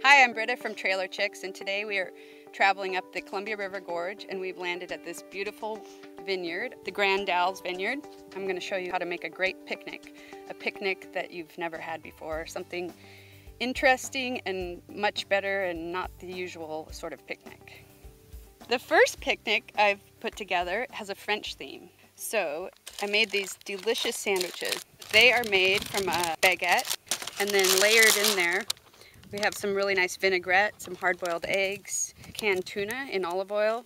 Hi, I'm Britta from GalleyChix, and today we are traveling up the Columbia River Gorge, and we've landed at this beautiful vineyard, the Grand Dalles Vineyard. I'm going to show you how to make a great picnic, a picnic that you've never had before, something interesting and much better and not the usual sort of picnic. The first picnic I've put together has a French theme. So I made these delicious sandwiches. They are made from a baguette and then layered in there. We have some really nice vinaigrette, some hard-boiled eggs, canned tuna in olive oil,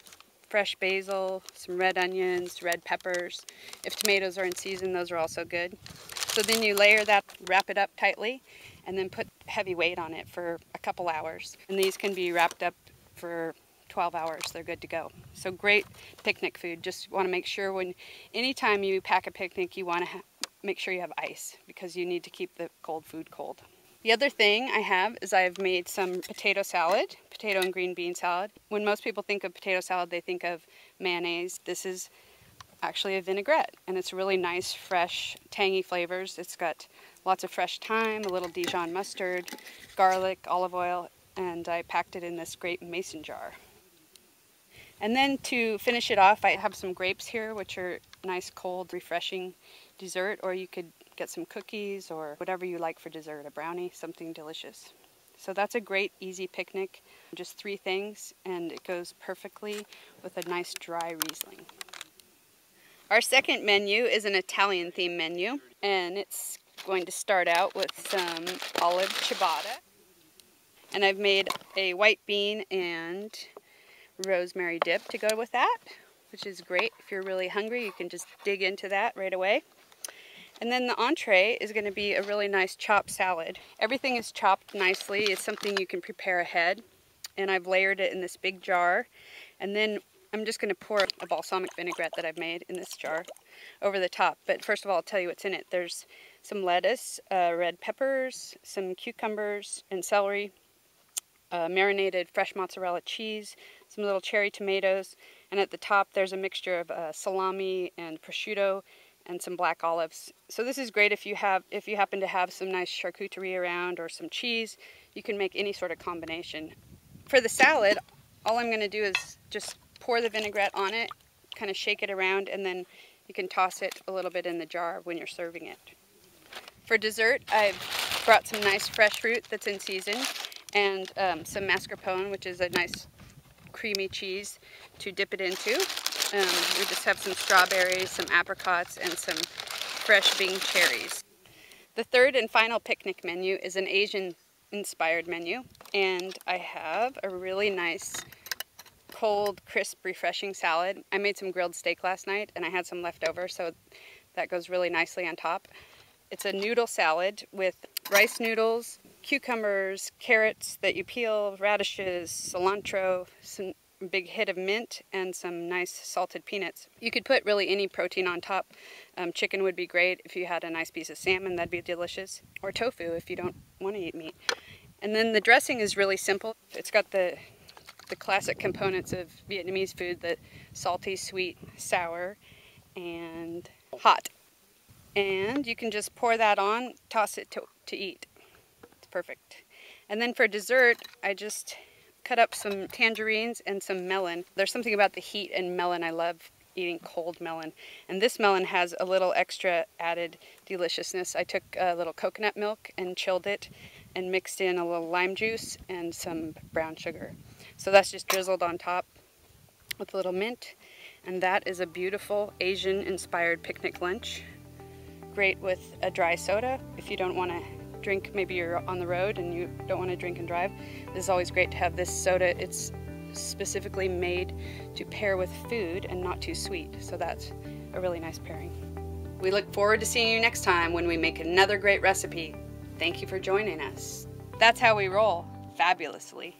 fresh basil, some red onions, red peppers. If tomatoes are in season, those are also good. So then you layer that, wrap it up tightly, and then put heavy weight on it for a couple hours. And these can be wrapped up for 12 hours. They're good to go. So great picnic food. Just want to make sure anytime you pack a picnic, you want to make sure you have ice because you need to keep the cold food cold. The other thing I have is I've made some potato salad, potato and green bean salad. When most people think of potato salad, they think of mayonnaise. This is actually a vinaigrette, and it's really nice, fresh, tangy flavors. It's got lots of fresh thyme, a little Dijon mustard, garlic, olive oil, and I packed it in this great mason jar. And then to finish it off, I have some grapes here, which are nice, cold, refreshing dessert, or you could get some cookies or whatever you like for dessert, a brownie, something delicious. So that's a great, easy picnic. Just 3 things, and it goes perfectly with a nice dry Riesling. Our second menu is an Italian themed menu, and it's going to start out with some olive ciabatta. And I've made a white bean and rosemary dip to go with that, which is great. If you're really hungry, you can just dig into that right away. And then the entree is going to be a really nice chopped salad. Everything is chopped nicely. It's something you can prepare ahead. And I've layered it in this big jar. And then I'm just going to pour a balsamic vinaigrette that I've made in this jar over the top. But first of all, I'll tell you what's in it. There's some lettuce, red peppers, some cucumbers and celery, marinated fresh mozzarella cheese, some little cherry tomatoes, and at the top there's a mixture of salami and prosciutto and some black olives. So this is great if you happen to have some nice charcuterie around or some cheese. You can make any sort of combination. For the salad, all I'm going to do is just pour the vinaigrette on it, kind of shake it around, and then you can toss it a little bit in the jar when you're serving it. For dessert, I've brought some nice fresh fruit that's in season and some mascarpone, which is a nice creamy cheese to dip it into. We just have some strawberries, some apricots, and some fresh Bing cherries. The third and final picnic menu is an Asian-inspired menu, and I have a really nice, cold, crisp, refreshing salad. I made some grilled steak last night, and I had some left over, so that goes really nicely on top. It's a noodle salad with rice noodles, cucumbers, carrots that you peel, radishes, cilantro, some big hit of mint, and some nice salted peanuts. You could put really any protein on top. Chicken would be great. If you had a nice piece of salmon, that'd be delicious. Or tofu if you don't want to eat meat. And then the dressing is really simple. It's got the classic components of Vietnamese food, the salty, sweet, sour, and hot. And you can just pour that on, toss it to eat. It's perfect. And then for dessert, I just cut up some tangerines and some melon. There's something about the heat and melon. I love eating cold melon. And this melon has a little extra added deliciousness. I took a little coconut milk and chilled it and mixed in a little lime juice and some brown sugar. So that's just drizzled on top with a little mint. And that is a beautiful Asian-inspired picnic lunch. Great with a dry soda if you don't want to drink, maybe you're on the road and you don't want to drink and drive. This is always great to have this soda. It's specifically made to pair with food and not too sweet, so that's a really nice pairing. We look forward to seeing you next time when we make another great recipe. Thank you for joining us. That's how we roll, fabulously.